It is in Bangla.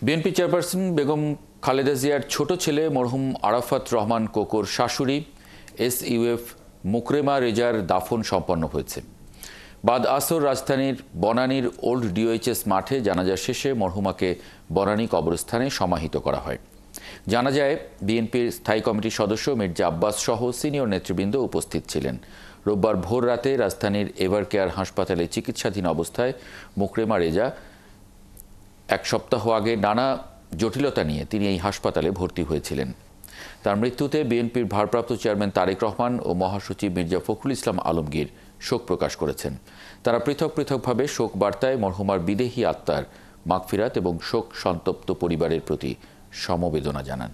বিএনপি চেয়ারপারসন বেগম খালেদা জিয়ার ছোট ছেলে মরহুম আরাফাত রহমান কোকোর শাশুড়ি এসইউএফ মুকরেমা রেজার দাফন সম্পন্ন হয়েছে। বাদ আসর রাজধানীর বনানীর ওল্ড ডিওএইচএস মাঠে জানাজা শেষে মরহুমাকে বনানী কবরস্থানে সমাহিত করা হয়। জানাজায় বিএনপির স্থায়ী কমিটির সদস্য মির্জা আব্বাস সহ সিনিয়র নেতৃবৃন্দ উপস্থিত ছিলেন। রোববার ভোর রাতে রাজধানীর এভারকেয়ার হাসপাতালে চিকিৎসাধীন অবস্থায় মুকরেমা রেজা এক সপ্তাহ আগে নানা জটিলতা নিয়ে তিনি এই হাসপাতালে ভর্তি হয়েছিলেন। তার মৃত্যুতে বিএনপির ভারপ্রাপ্ত চেয়ারম্যান তারেক রহমান ও মহাসচিব মির্জা ফখরুল ইসলাম আলমগীর শোক প্রকাশ করেছেন। তারা পৃথক পৃথকভাবে শোক বার্তায় মরহুমার বিদেহী আত্মার মাগফিরাত এবং শোক সন্তপ্ত পরিবারের প্রতি সমবেদনা জানান।